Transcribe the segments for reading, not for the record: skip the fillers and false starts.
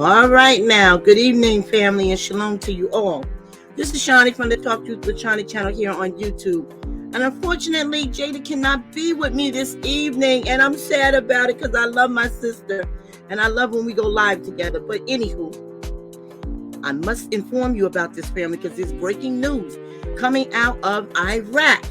All right now. Good evening, family, and shalom to you all. This is Shawnee from the Talk Truth with Shawnee channel here on YouTube. And unfortunately, Jada cannot be with me this evening, and I'm sad about it because I love my sister, and I love when we go live together. But anywho, I must inform you about this, family, because there's breaking news coming out of Iraq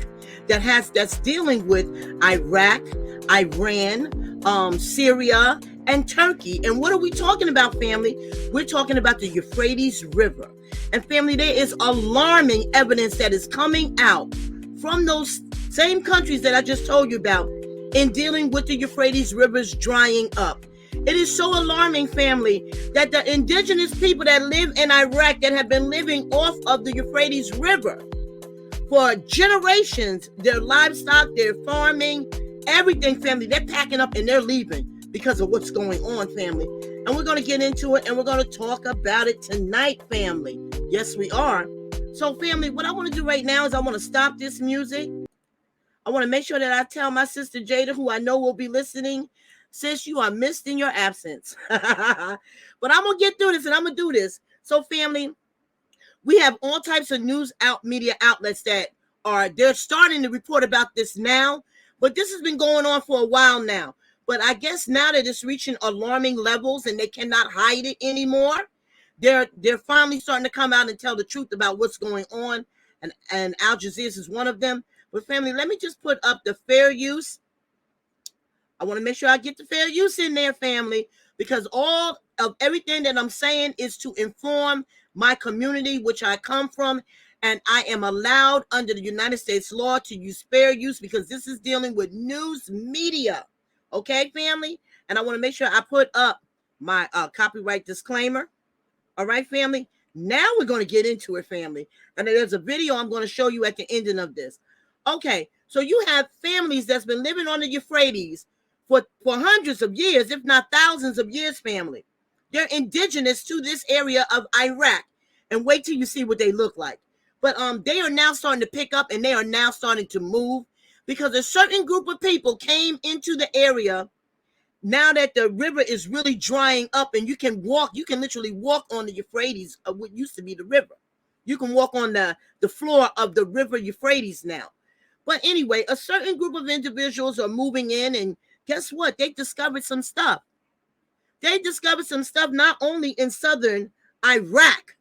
that's dealing with Iraq, Iran, Syria, and Turkey. And what are we talking about, family? We're talking about the Euphrates River. And family, there is alarming evidence that is coming out from those same countries that I just told you about in dealing with the Euphrates Rivers drying up. It is so alarming, family, that the indigenous people that live in Iraq that have been living off of the Euphrates River for generations, their livestock, their farming, everything, family, they're packing up and they're leaving because of what's going on, family. And we're going to get into it and we're going to talk about it tonight, family. Yes, we are. So, family, what I want to do right now is I want to stop this music. I want to make sure that I tell my sister Jada, who I know will be listening, sis, you are missed in your absence. But I'm going to get through this and I'm going to do this. So, family, we have all types of media outlets that they're starting to report about this now. But this has been going on for a while now. But I guess now that it's reaching alarming levels and they cannot hide it anymore, they're finally starting to come out and tell the truth about what's going on. And Al Jazeera is one of them. But family, let me just put up the fair use. I want to make sure I get the fair use in there, family, because all of everything that I'm saying is to inform my community, which I come from, and I am allowed under the United States law to use fair use because this is dealing with news media. Okay, family? And I want to make sure I put up my copyright disclaimer. All right, family? Now we're going to get into it, family. And there's a video I'm going to show you at the ending of this. Okay, so you have families that's been living on the Euphrates for hundreds of years, if not thousands of years, family. They're indigenous to this area of Iraq. And wait till you see what they look like. But they are now starting to pick up and they are now starting to move because a certain group of people came into the area now that the river is really drying up and you can literally walk on the Euphrates of what used to be the river. You can walk on the floor of the river Euphrates now. But anyway, a certain group of individuals are moving in and guess what? They discovered some stuff. They discovered some stuff not only in southern Iraq,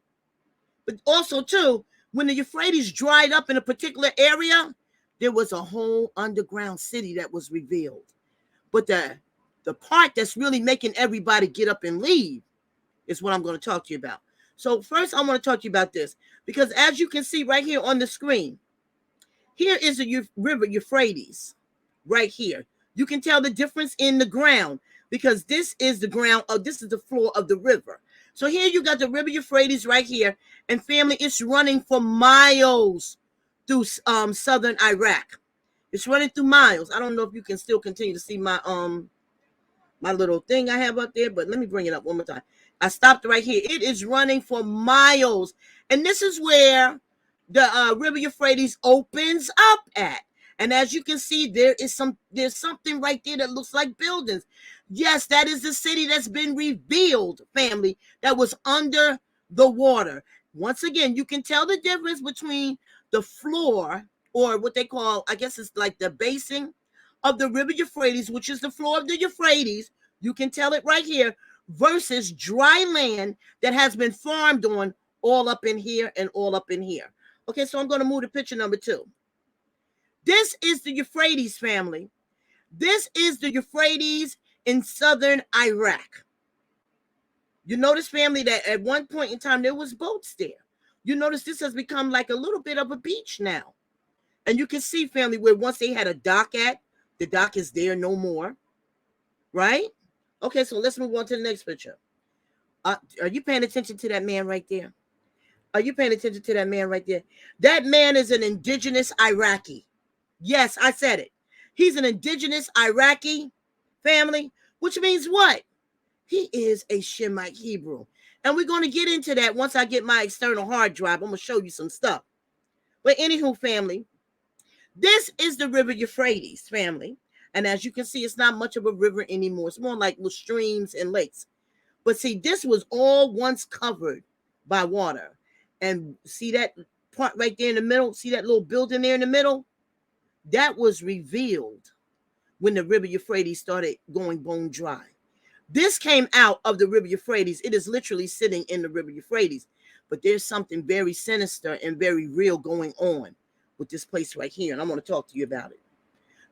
but also too, when the Euphrates dried up in a particular area, there was a whole underground city that was revealed. But the part that's really making everybody get up and leave is what I'm going to talk to you about. So first, I want to talk to you about this because as you can see right here on the screen, here is the river Euphrates right here. You can tell the difference in the ground because this is the ground this is the floor of the river. So here you got the river Euphrates right here, and family, it's running for miles through southern Iraq. It's running through miles. I don't know if you can still continue to see my my little thing I have up there, but let me bring it up one more time. I stopped right here. It is running for miles, and this is where the river Euphrates opens up at. And as you can see, there's something right there that looks like buildings. Yes, that is the city that's been revealed, family, that was under the water. Once again, you can tell the difference between the floor, or what they call, I guess it's like the basin of the river Euphrates, which is the floor of the Euphrates. You can tell it right here, versus dry land that has been farmed on all up in here and all up in here. Okay, so I'm going to move to picture number 2. This is the Euphrates, family. This is the Euphrates in southern Iraq. You notice, family, that at one point in time, there was boats there. You notice this has become like a little bit of a beach now. And you can see, family, where once they had a dock at, the dock is there no more. Right? Okay, so let's move on to the next picture. Are you paying attention to that man right there? Are you paying attention to that man right there? That man is an indigenous Iraqi. Yes, I said it. He's an indigenous Iraqi, family, which means what? He is a Shemite Hebrew. And we're going to get into that once I get my external hard drive. I'm going to show you some stuff. But anywho, family, this is the river Euphrates, family. And as you can see, it's not much of a river anymore. It's more like little streams and lakes. But see, this was all once covered by water. And see that part right there in the middle? See that little building there in the middle? That was revealed when the river Euphrates started going bone dry. This came out of the river Euphrates. It is literally sitting in the river Euphrates. But there's something very sinister and very real going on with this place right here. And I want to talk to you about it.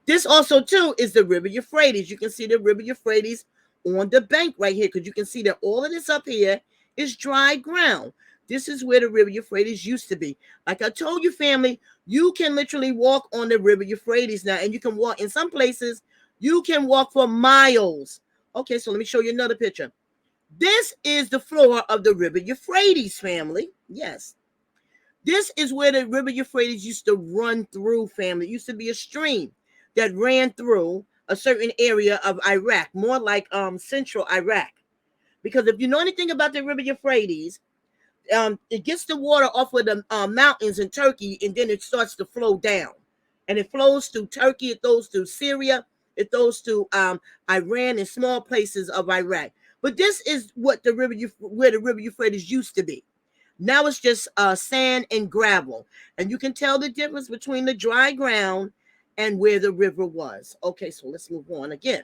This also, too, is the river Euphrates. You can see the river Euphrates on the bank right here, because you can see that all of this up here is dry ground. This is where the river Euphrates used to be. Like I told you, family, you can literally walk on the river Euphrates now, and you can walk in some places. You can walk for miles. Okay, so let me show you another picture. This is the floor of the river Euphrates, family. Yes. This is where the river Euphrates used to run through, family. It used to be a stream that ran through a certain area of Iraq, more like central Iraq. Because if you know anything about the river Euphrates, it gets the water off of the mountains in Turkey, and then it starts to flow down. And it flows through Turkey, it goes through Syria, it goes to Iran and small places of Iraq. But this is what where the river Euphrates used to be. Now it's just sand and gravel. And you can tell the difference between the dry ground and where the river was. Okay, so let's move on again.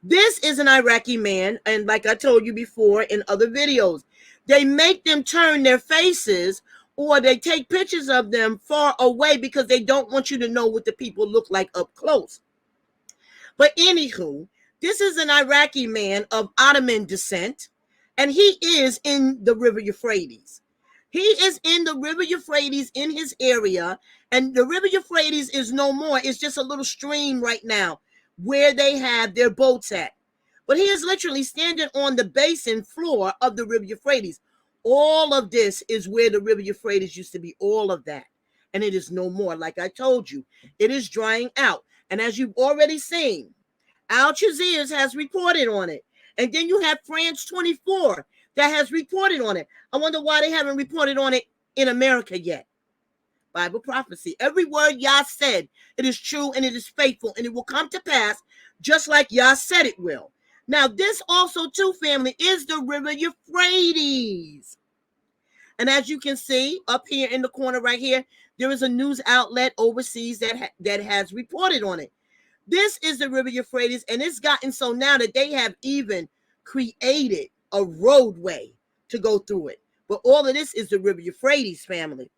This is an Iraqi man, and like I told you before in other videos, they make them turn their faces, or they take pictures of them far away because they don't want you to know what the people look like up close. But anywho, this is an Iraqi man of Ottoman descent, and he is in the river Euphrates. He is in the river Euphrates in his area, and the river Euphrates is no more. It's just a little stream right now where they have their boats at. But he is literally standing on the basin floor of the river Euphrates. All of this is where the river Euphrates used to be, all of that. And it is no more. Like I told you, it is drying out. And as you've already seen, Al Jazeera has reported on it. And then you have France 24 that has reported on it. I wonder why they haven't reported on it in America yet. Bible prophecy. Every word Yah said, it is true and it is faithful, and it will come to pass just like Yah said it will. Now, this also, too, family, is the river Euphrates. And as you can see up here in the corner right here, there is a news outlet overseas that has reported on it. This is the river Euphrates, and it's gotten so now that they have even created a roadway to go through it. But all of this is the river Euphrates, family.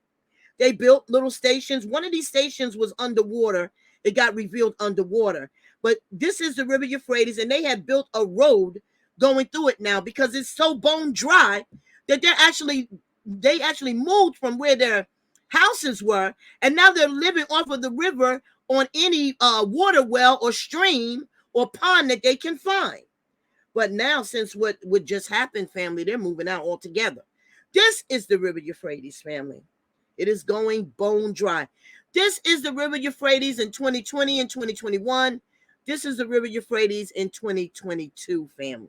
They built little stations. One of these stations was underwater. It got revealed underwater. But this is the river Euphrates, and they have built a road going through it now because it's so bone dry that they actually moved from where their houses were, and now they're living off of the river on any water well or stream or pond that they can find. But now, since what just happened, family, they're moving out altogether. This is the river Euphrates, family. It is going bone dry. This is the river Euphrates in 2020 and 2021. This is the river Euphrates in 2022, family.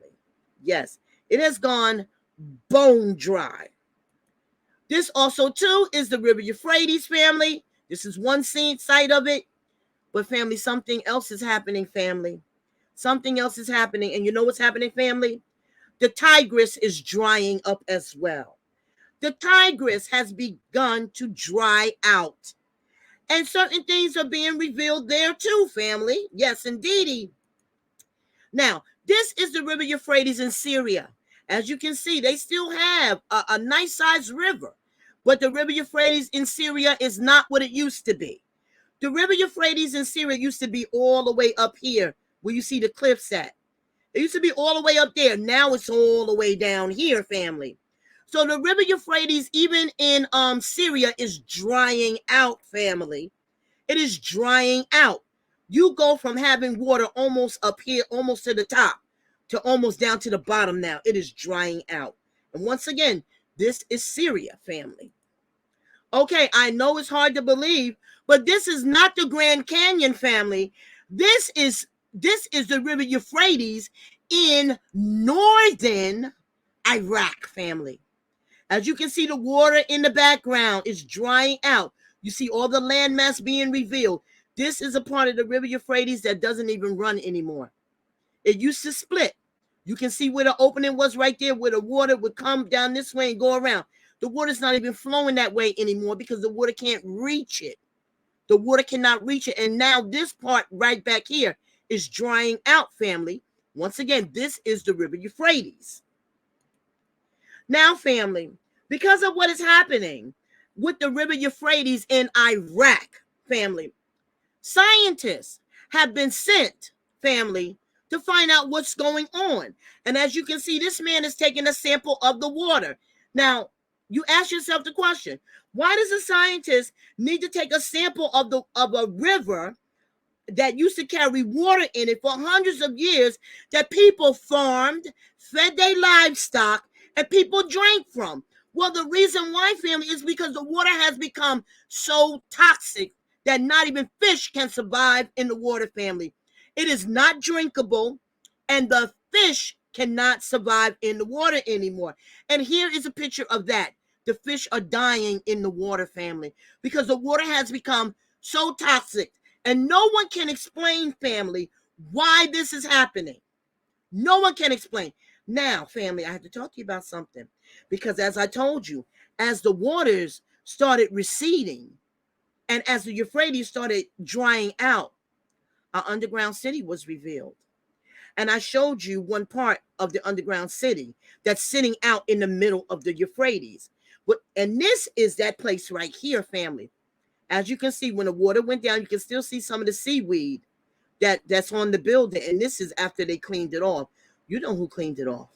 Yes, it has gone bone dry. This also, too, is the river Euphrates, family. This is one site of it. But, family, something else is happening, family. Something else is happening. And you know what's happening, family? The Tigris is drying up as well. The Tigris has begun to dry out. And certain things are being revealed there too, family. Yes, indeedy. Now, this is the river Euphrates in Syria. As you can see, they still have a nice sized river. But the river Euphrates in Syria is not what it used to be. The river Euphrates in Syria used to be all the way up here where you see the cliffs at. It used to be all the way up there. Now it's all the way down here, family. So the river Euphrates, even in Syria, is drying out, family. It is drying out. You go from having water almost up here, almost to the top, to almost down to the bottom now. It is drying out. And once again, this is Syria, family. Okay, I know it's hard to believe, but this is not the Grand Canyon, family. This is the river Euphrates in northern Iraq, family. As you can see, the water in the background is drying out. You see all the landmass being revealed. This is a part of the river Euphrates that doesn't even run anymore. It used to split. You can see where the opening was right there, where the water would come down this way and go around. The water's not even flowing that way anymore because the water can't reach it. The water cannot reach it. And now this part right back here is drying out, family. Once again, this is the river Euphrates. Now, family, because of what is happening with the river Euphrates in Iraq, family, scientists have been sent, family, to find out what's going on. And as you can see, this man is taking a sample of the water. Now, you ask yourself the question, why does a scientist need to take a sample of a river that used to carry water in it for hundreds of years that people farmed, fed their livestock, and people drank from? Well, the reason why, family, is because the water has become so toxic that not even fish can survive in the water, family. It is not drinkable, and the fish cannot survive in the water anymore. And here is a picture of that. The fish are dying in the water, family, because the water has become so toxic. And no one can explain, family, why this is happening. No one can explain. Now, family, I have to talk to you about something. Because as I told you, as the waters started receding, and as the Euphrates started drying out, our underground city was revealed. And I showed you one part of the underground city that's sitting out in the middle of the Euphrates. And this is that place right here, family. As you can see, when the water went down, you can still see some of the seaweed that's on the building. And this is after they cleaned it off. You know who cleaned it off.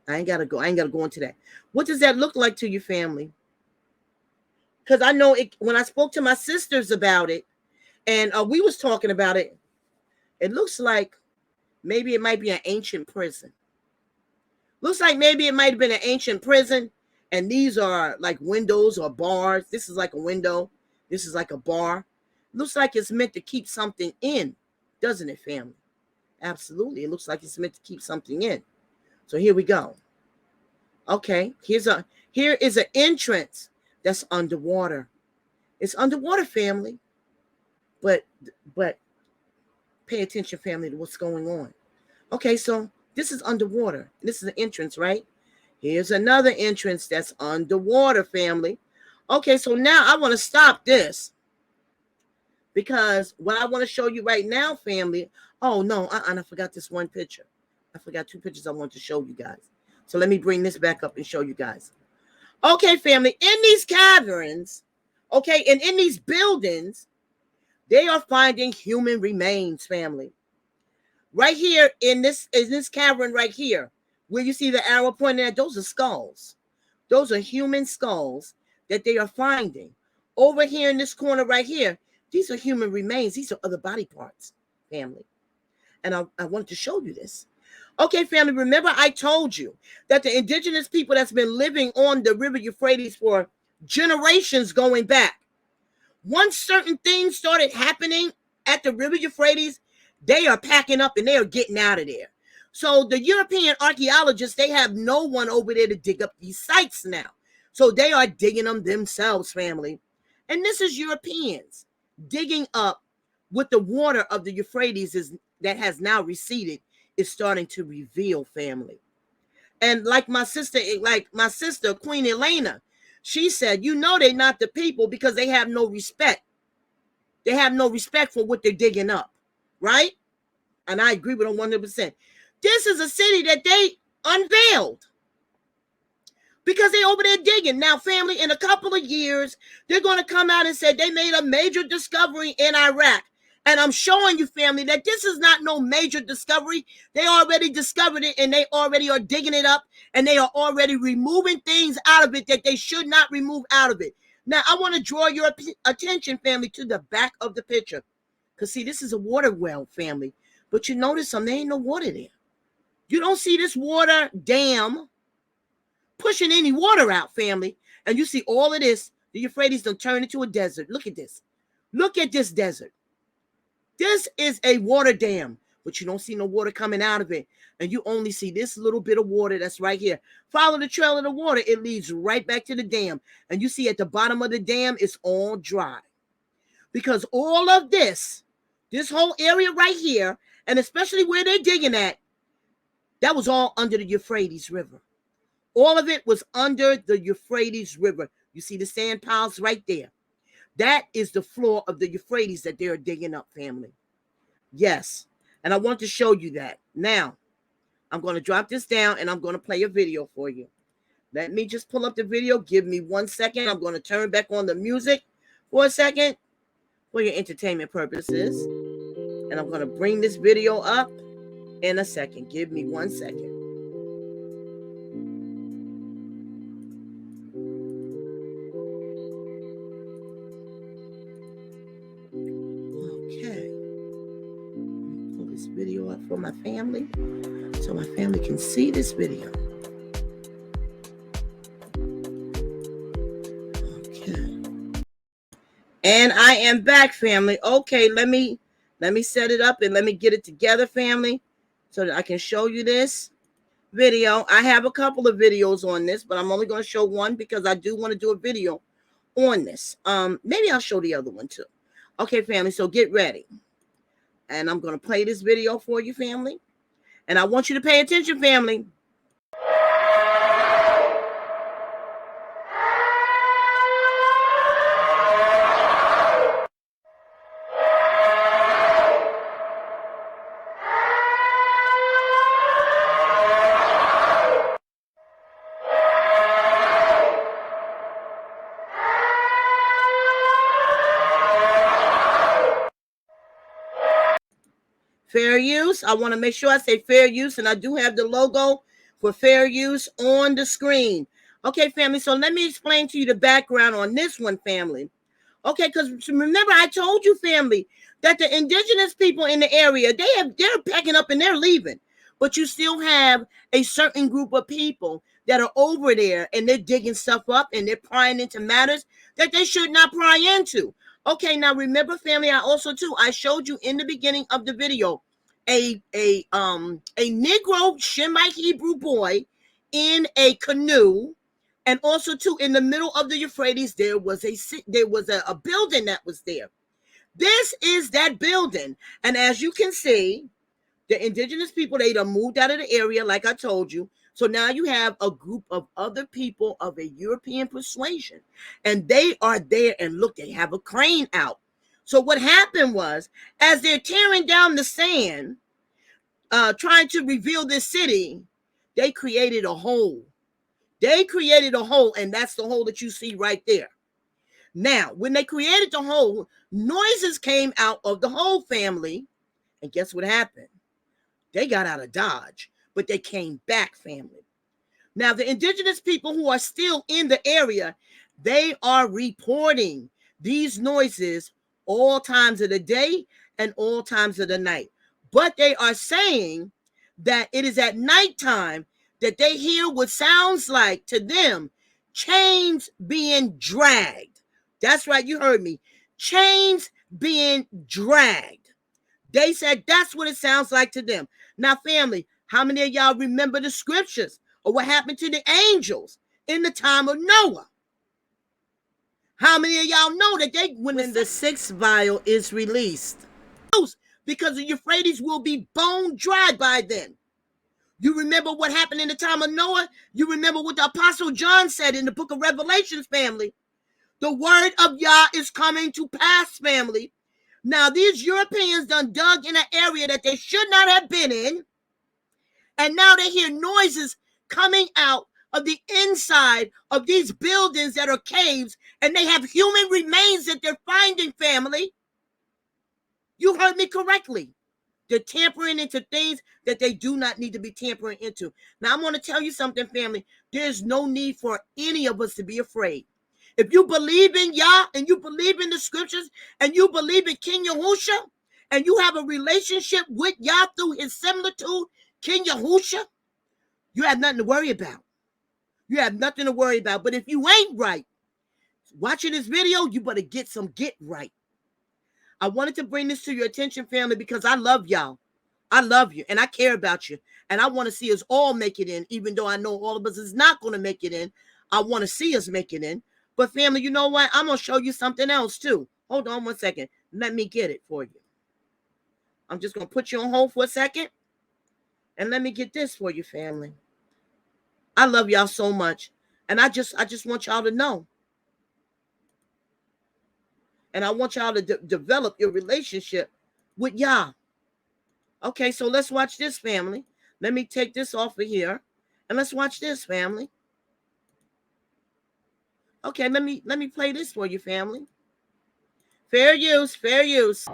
I ain't gotta go into that. What does that look like to you, family? Because I know it when I spoke to my sisters about it, and we was talking about it, it looks like maybe it might be an ancient prison. Looks like maybe it might have been an ancient prison, and these are like windows or bars. This is like a window. This is like a bar. Looks like it's meant to keep something in, doesn't it, family? Absolutely. It looks like it's meant to keep something in. So here we go. Okay, here is an entrance that's underwater. It's underwater, family. But pay attention, family, to what's going on. Okay, so this is underwater. This is an entrance, right? Here's another entrance that's underwater, family. Okay, so now I want to stop this because what I want to show you right now, family. Oh, no, I forgot this one picture. I forgot two pictures I want to show you guys. So let me bring this back up and show you guys. Okay, family, in these caverns, okay, and in these buildings, they are finding human remains, family. Right here in this cavern right here, where you see the arrow pointing at, those are skulls. Those are human skulls that they are finding. Over here in this corner right here, these are human remains. These are other body parts, family. And I wanted to show you this. Okay, family, remember I told you that the indigenous people that's been living on the river Euphrates for generations going back, once certain things started happening at the river Euphrates, they are packing up and they are getting out of there. So the European archaeologists, they have no one over there to dig up these sites now. So they are digging them themselves, family. And this is Europeans digging up what the water of the Euphrates that has now receded is starting to reveal, family. And like my sister, Queen Elena, she said, they're not the people because they have no respect. They have no respect for what they're digging up, right? And I agree with her 100%. This is a city that they unveiled because they're over there digging. Now, family, in a couple of years, they're going to come out and say they made a major discovery in Iraq. And I'm showing you, family, that this is not no major discovery. They already discovered it, and they already are digging it up, and they are already removing things out of it that they should not remove out of it. Now, I want to draw your attention, family, to the back of the picture. Because, see, this is a water well, family. But you notice there ain't no water there. You don't see this water dam pushing any water out, family. And you see all of this. The Euphrates don't turn into a desert. Look at this. Look at this desert. This is a water dam, but you don't see no water coming out of it. And you only see this little bit of water that's right here. Follow the trail of the water. It leads right back to the dam. And you see at the bottom of the dam, it's all dry. Because all of this whole area right here, and especially where they're digging at, That was all under the Euphrates River. All of it was under the Euphrates River. You see the sand piles right there. That is the floor of the Euphrates that they're digging up, family. Yes. And I want to show you that. Now, I'm going to drop this down and I'm going to play a video for you. Let me just pull up the video. Give me 1 second. I'm going to turn back on the music for a second for your entertainment purposes. And I'm going to bring this video up in a second. Give me 1 second. Okay. Let me pull this video up for my family so my family can see this video. Okay. And I am back, family. Okay, let me set it up and let me get it together, family, so that I can show you this video. I have a couple of videos on this, but I'm only going to show one because I do want to do a video on this. Maybe I'll show the other one too. Okay, family, so get ready. And I'm going to play this video for you, family. And I want you to pay attention, family. Fair use. I want to make sure I say fair use, and I do have the logo for fair use on the screen. Okay, family, so let me explain to you the background on this one, family. Okay, because remember I told you, family, that the indigenous people in the area, they're packing up and they're leaving. But you still have a certain group of people that are over there and they're digging stuff up and they're prying into matters that they should not pry into. Okay, now remember, family, I showed you in the beginning of the video a Negro Shemite Hebrew boy in a canoe, and also too in the middle of the Euphrates there was a building that was there. This is that building, and as you can see, the indigenous people, they done moved out of the area, like I told you. So now you have a group of other people of a European persuasion, and they are there, and look, they have a crane out. So what happened was, as they're tearing down the sand, trying to reveal this city, they created a hole. And that's the hole that you see right there. Now, when they created the hole, noises came out of the hole, family, and guess what happened? They got out of Dodge, but they came back, family. Now, the indigenous people who are still in the area, they are reporting these noises all times of the day and all times of the night. But they are saying that it is at nighttime that they hear what sounds like to them chains being dragged. That's right, you heard me. Chains being dragged. They said that's what it sounds like to them. Now, family, how many of y'all remember the scriptures or what happened to the angels in the time of Noah? How many of y'all know that when the sixth vial is released, because the Euphrates will be bone dry by then? You remember what happened in the time of Noah? You remember what the Apostle John said in the book of Revelations, family? The word of Yah is coming to pass, family. Now, these Europeans done dug in an area that they should not have been in, and now they hear noises coming out of the inside of these buildings that are caves, and they have human remains that they're finding, family. You heard me correctly. They're tampering into things that they do not need to be tampering into. Now, I'm going to tell you something, family. There's no need for any of us to be afraid. If you believe in Yah and you believe in the scriptures and you believe in King Yahusha and you have a relationship with Yah through his similitude, King Yahusha, you have nothing to worry about. You have nothing to worry about. But if you ain't right, watching this video, you better get right. I wanted to bring this to your attention, family, because I love y'all. I love you and I care about you. And I want to see us all make it in, even though I know all of us is not going to make it in. I want to see us make it in. But family, you know what? I'm going to show you something else too. Hold on 1 second. Let me get it for you. I'm just going to put you on hold for a second. And let me get this for you, family. I love y'all so much. And I just want y'all to know. And I want y'all to develop your relationship with Yah. Okay, so let's watch this, family. Let me take this off of here. And let's watch this, family. Okay, let me play this for you, family. Fair use, fair use.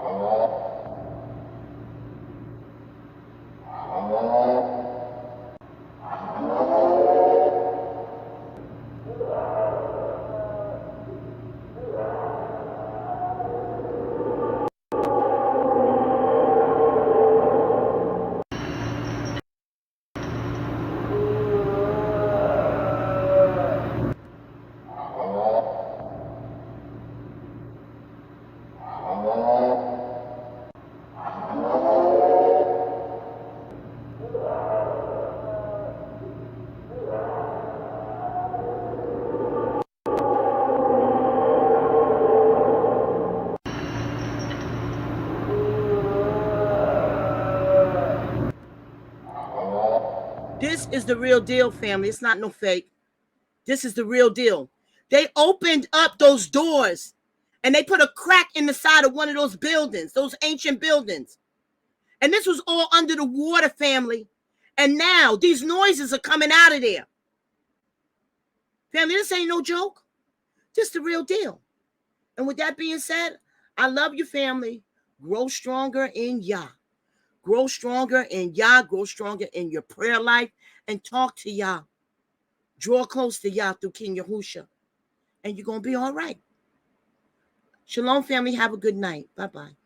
This is the real deal, family. It's not no fake. This is the real deal. They opened up those doors and they put a crack in the side of one of those buildings, those ancient buildings. And this was all under the water, family. And now these noises are coming out of there. Family, this ain't no joke. This is the real deal. And with that being said, I love you, family. Grow stronger in Yah. Grow stronger in Yah. Grow stronger in your prayer life. And talk to Yah. Draw close to Yah through King Yahusha. And you're going to be all right. Shalom, family. Have a good night. Bye-bye.